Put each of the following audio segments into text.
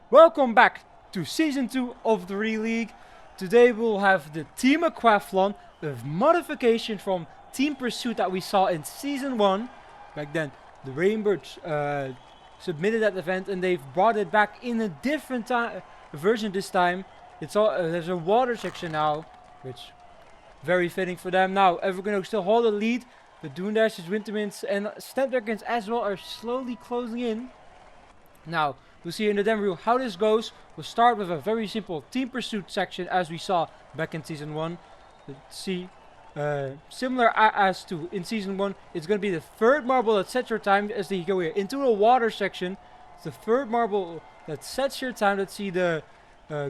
Welcome back to Season 2 of the League. Today we'll have the Team Aquathlon with modification from Team Pursuit that we saw in Season 1. Back then, the Rainbirds submitted that event and they've brought it back in a different version this time. There's a water section now, which very fitting for them. Now, Evergreen still hold the lead. The Doondashers, Wintermints and Snapdragons as well are slowly closing in. Now, we'll see in the demo reel how this goes. We'll start with a very simple team pursuit section as we saw back in Season 1. Let's see, similar as to in Season 1, it's going to be the third marble that sets your time as they go here into the water section. It's the third marble that sets your time. Let's see, the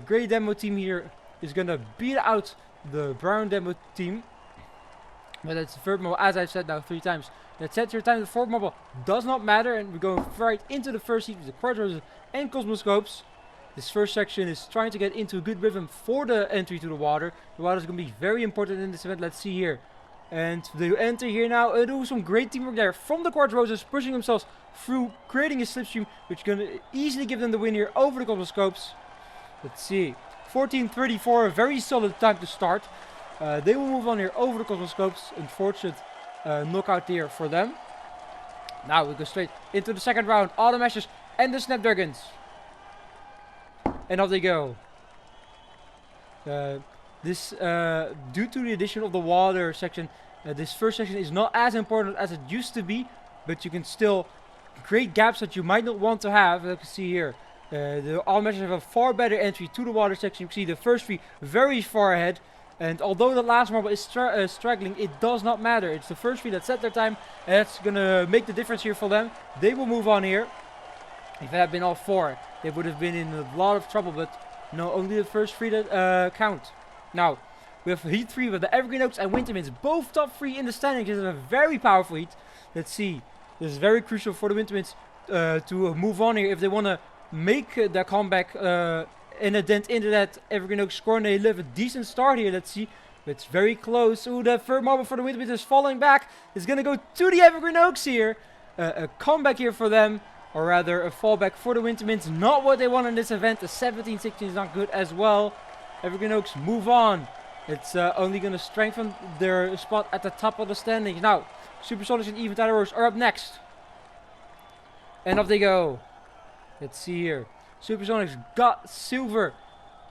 gray demo team here is going to beat out the brown demo team. But it's the third marble, as I've said now 3 times. That sets your time. The fourth marble does not matter, and we're going right into the first heat with the quad roses and cosmoscopes. This first section is trying to get into a good rhythm for the entry to the water. The water is going to be very important in this event. Let's see here. And they enter here now. Do some great teamwork there from the quad roses, pushing themselves through, creating a slipstream, which is going to easily give them the win here over the cosmoscopes. Let's see. 14:34, a very solid time to start. They will move on here over the cosmoscopes. Unfortunate knockout here for them. Now we go straight into the second round. All the Mashers and the Snapdragons. And off they go. Due to the addition of the water section, this first section is not as important as it used to be, but you can still create gaps that you might not want to have. As you can see here, the all Mashers have a far better entry to the water section. You can see the first 3 very far ahead. And although the last marble is straggling, it does not matter. It's the first 3 that set their time, and that's going to make the difference here for them. They will move on here. If it had been all 4, they would have been in a lot of trouble, but no, only the first 3 that count. Now, we have Heat 3 with the Evergreen Oaks and Wintermints, both top 3 in the standings. This is a very powerful heat. Let's see. This is very crucial for the Wintermints to move on here if they want to make their comeback in a dent into that Evergreen Oaks score, and they live a decent start here. Let's see. It's very close. Ooh, the third marble for the Wintermints is falling back. It's going to go to the Evergreen Oaks here. A comeback here for them, or rather a fallback for the Wintermints. Not what they want in this event. The 17-16 is not good as well. Evergreen Oaks move on. It's only going to strengthen their spot at the top of the standings. Now, Supersonics and Even Tyler are up next. And off they go. Let's see here. Supersonics got silver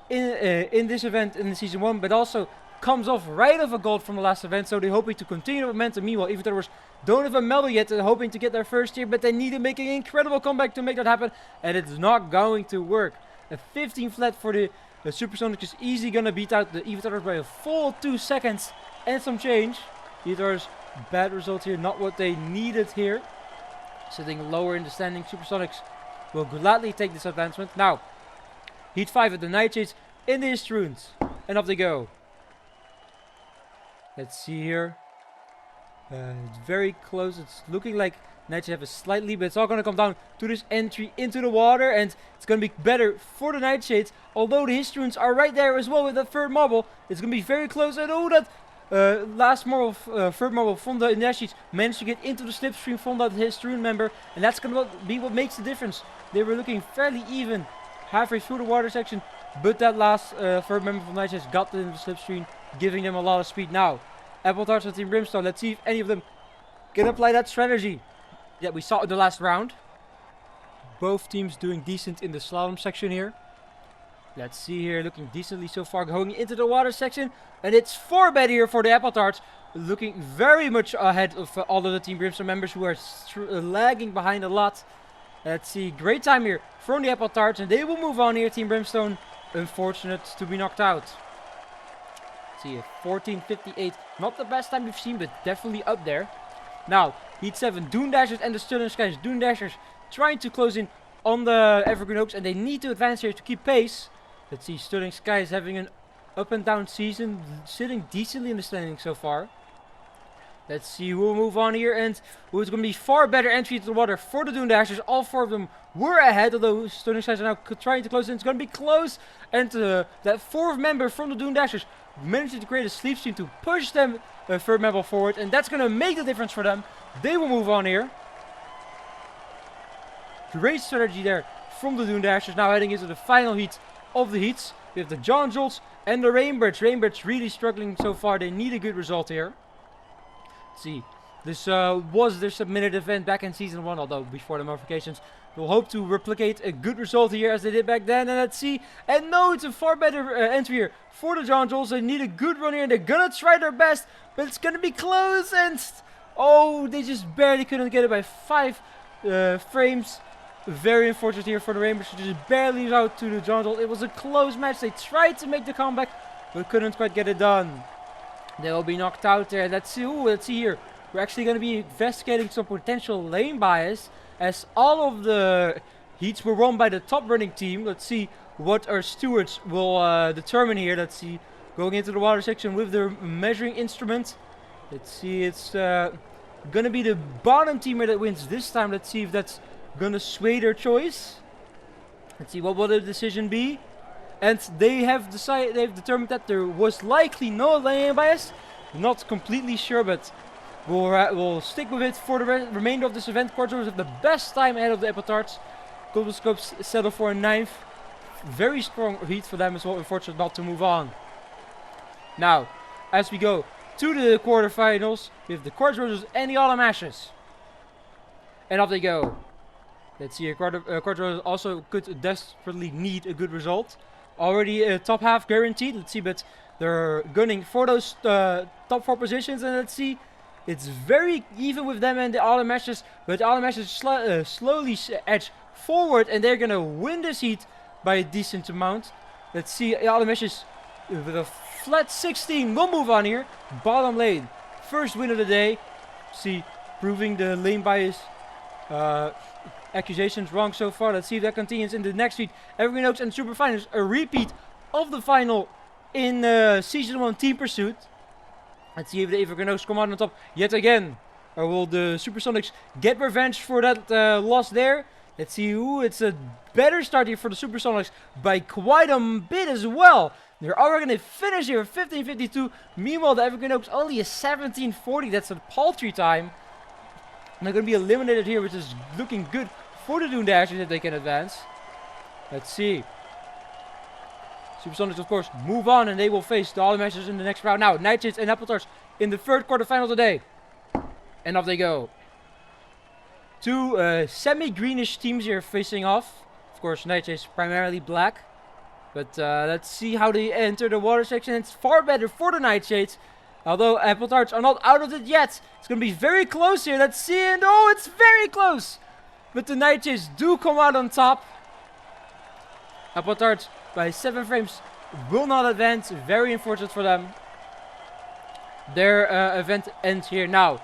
in this event in the Season 1, but also comes off right of a gold from the last event, so they're hoping to continue the momentum. Meanwhile, Even Tyler don't have a medal yet, they're hoping to get their first here, but they need to make an incredible comeback to make that happen, and it's not going to work. A 15 flat for the Supersonics is easily going to beat out the Even Tyler by a full 2 seconds and some change. Either's bad result here, not what they needed here. Sitting lower in the standing, Supersonics will gladly take this advancement. Now, Heat 5 at the Nightshades in the Histrunes. And off they go. Let's see here. It's very close. It's looking like Nightshades have a slight lead, but it's all going to come down to this entry into the water. And it's going to be better for the Nightshades. Although the Histrunes are right there as well with that third marble. It's going to be very close. And oh, that last marble, third marble from the Nightshades managed to get into the slipstream from that Histrune member. And that's going to be what makes the difference. They were looking fairly even halfway through the water section, but that last third member from Nightshades got into the slipstream, giving them a lot of speed. Now, Apple Tarts and Team Brimstone, let's see if any of them can apply that strategy that we saw in the last round. Both teams doing decent in the slalom section here. Let's see here, looking decently so far, going into the water section, and it's 4 bad here for the Apple Tarts, looking very much ahead of all of the Team Brimstone members who are lagging behind a lot. Let's see, great time here from the Apple Tarts, and they will move on here. Team Brimstone, unfortunate to be knocked out. Let's see, 14:58, not the best time we've seen, but definitely up there. Now, Heat 7, Doondashers and the Sterling Skies. Doondashers trying to close in on the Evergreen Oaks, and they need to advance here to keep pace. Let's see, Sterling Skies having an up and down season, sitting decently in the standings so far. Let's see who will move on here, and who's going to be far better entry to the water for the Doondashers. All 4 of them were ahead, although Sterling Skies are now trying to close in. It's going to be close, and that 4th member from the Doondashers managed to create a slipstream to push them third member forward, and that's going to make the difference for them. They will move on here. Great strategy there from the Dune Dashers. Now heading into the final heat of the heats. We have the John Jolts and the Rainbirds. Rainbirds really struggling so far. They need a good result here. Let's see. This was their submitted event back in Season 1, although before the modifications. We'll hope to replicate a good result here as they did back then. And let's see. And no, it's a far better entry here for the John Jolts. They need a good run here. And they're going to try their best. But it's going to be close. And oh, they just barely couldn't get it by 5 frames. Very unfortunate here for the Rainbows. Just barely out to the John Jolts. It was a close match. They tried to make the comeback, but couldn't quite get it done. They will be knocked out there. Let's see. Ooh, let's see here. We're actually going to be investigating some potential lane bias, as all of the heats were won by the top running team. Let's see what our stewards will determine here. Let's see. Going into the water section with their measuring instrument. Let's see. It's going to be the bottom teamer that wins this time. Let's see if that's going to sway their choice. Let's see what will the decision be. And they have decided, they've determined that there was likely no lane bias. Not completely sure, but we'll stick with it for the remainder of this event. Quarters have the best time ahead of the Epitards. Scopes settle for a 9th. Very strong heat for them as well. Unfortunate not to move on. Now, as we go to the quarterfinals, we have the Quarters and the Autumn Ashes. And off they go. Let's see, Quarters also could desperately need a good result. Already a top half guaranteed. Let's see, but they're gunning for those top 4 positions. And let's see, it's very even with them and the Autumn Ashes. But the Autumn Ashes slowly edge forward, and they're going to win this heat by a decent amount. Let's see, the Autumn Ashes with a flat 16 will move on here. Bottom lane, first win of the day. See, proving the lane bias accusations wrong so far. Let's see if that continues in the next heat. Evergreen Oaks and Super Finals, a repeat of the final in Season 1 Team Pursuit. Let's see if the Evergreen Oaks come out on top yet again. Or will the Supersonics get revenge for that loss there? Let's see. Ooh, it's a better start here for the Supersonics by quite a bit as well. They're already going to finish here 15:52. Meanwhile, the Evergreen Oaks only a 17:40. That's a paltry time. And they're going to be eliminated here, which is looking good for the Dune Dashers if they can advance. Let's see. Supersonics, of course, move on, and they will face the Autumn Ashes in the next round. Now, Nightshades and Appletards in the 3rd quarterfinal today. And off they go. 2 semi-greenish teams here facing off. Of course, Nightshades primarily black. But let's see how they enter the water section. It's far better for the Nightshades. Although Appletards are not out of it yet. It's going to be very close here. Let's see. And oh, it's very close. But the Nightshades do come out on top. Appletards by 7 frames will not advance. Very unfortunate for them. Their event ends here now.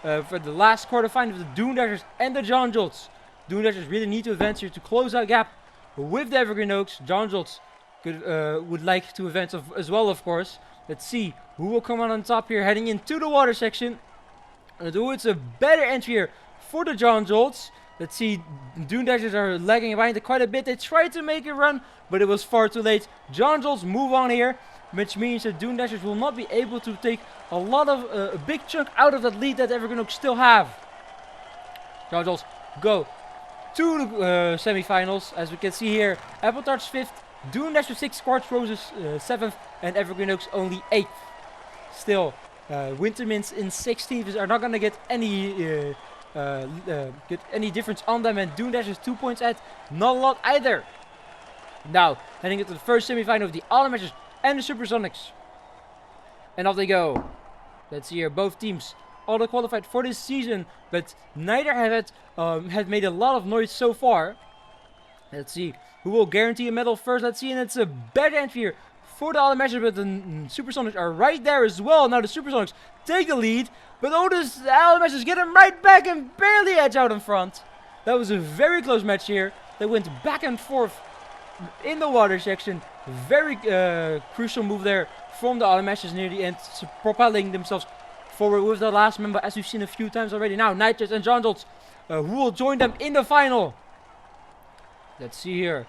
For the last quarterfinal of the Dune Dashers and the John Jolts. Dune Dashers really need to advance here to close that gap with the Evergreen Oaks. John Jolts would like to advance as well, of course. Let's see who will come out on top here heading into the water section. It's a better entry here for the John Jolts. Let's see, Dune Dashers are lagging behind it quite a bit. They tried to make a run, but it was far too late. John Jolts move on here, which means that Dune Dashers will not be able to take a lot of a big chunk out of that lead that Evergreen Oaks still have. John Jolts go to the semifinals, as we can see here. Appletards 5th, Dune Dashers 6th, Quartz Roses 7th, and Evergreen Oaks only 8th. Still, Wintermints in 16th are not going to get any difference on them, and Dune Dashers 2 points at not a lot either. Now, heading into the first semifinal of the Autumn Ashes and the Supersonics. And off they go. Let's see here, both teams auto qualified for this season, but neither have made a lot of noise so far. Let's see who will guarantee a medal first. Let's see, and it's a better entry here for the Autumn Ashes, but the Supersonics are right there as well. Now the Supersonics take the lead, but the Autumn Ashes get them right back and barely edge out in front. That was a very close match here. They went back and forth in the water section. Very crucial move there from the Autumn Ashes near the end, propelling themselves forward with the last member, as we've seen a few times already. Now, Nightshades and John Jolts, who will join them in the final. Let's see here.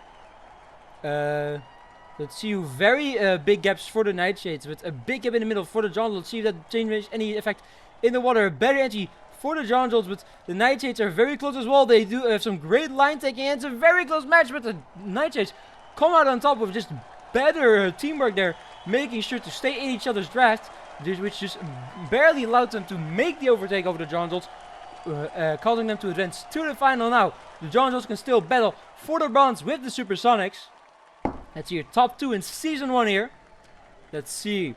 Let's see very big gaps for the Nightshades, with a big gap in the middle for the John Jolts. See if that changes any effect in the water. Better entry for the John Jolts, but the Nightshades are very close as well. They do have some great line taking, and it's a very close match, but the Nightshades come out on top with just better teamwork there, making sure to stay in each other's draft, which just barely allowed them to make the overtake over the John Jolts, causing them to advance to the final now. The John Jolts can still battle for the bronze with the Supersonics. Let's see your top 2 in Season 1 here. Let's see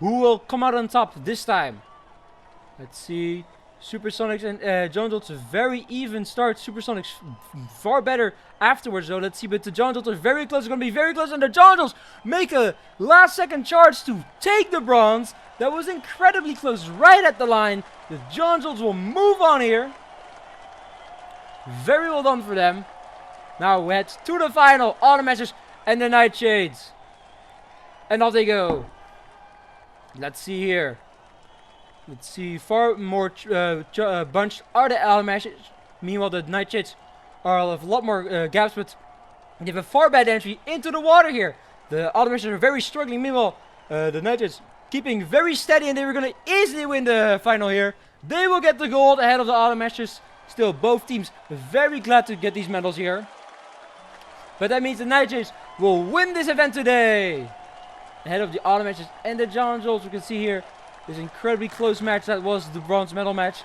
who will come out on top this time. Let's see. Supersonics and John Jolts, a very even start. Supersonics far better afterwards though. Let's see, but the John Jolts are very close. It's going to be very close, and the John Jolts make a last second charge to take the bronze. That was incredibly close, right at the line. The John Jolts will move on here. Very well done for them. Now we head to the final. Automasters and the Nightshades. And off they go. Let's see here. Let's see, far more bunched are the Automasters. Meanwhile, the Nightshades have a lot more gaps, but they have a far bad entry into the water here. The Automasters are very struggling. Meanwhile, the Nightshades keeping very steady, and they were going to easily win the final here. They will get the gold ahead of the Automasters. Still, both teams very glad to get these medals here. But that means the Nightshades will win this event today. Ahead of the Automasters and the John Jolts. We can see here this incredibly close match that was the bronze medal match.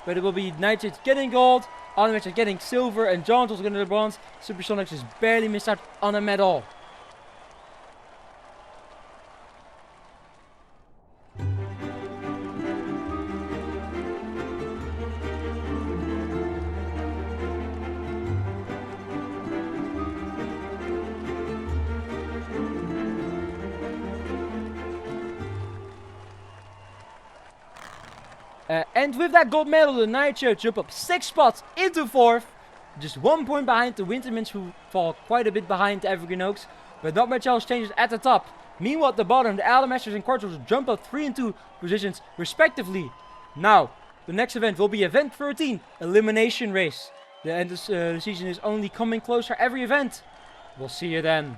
But it will be Nightshades getting gold, Automasters getting silver, and John Jolts getting the bronze. Supersonics just barely missed out on a medal. And with that gold medal, the Nightshades jump up 6 spots into 4th. Just 1 point behind the Wintermans, who fall quite a bit behind the Evergreen Oaks. But not much else changes at the top. Meanwhile, at the bottom, the Automasters and Quartz jump up 3 and 2 positions respectively. Now, the next event will be Event 13, Elimination Race. The end of the season is only coming closer every event. We'll see you then.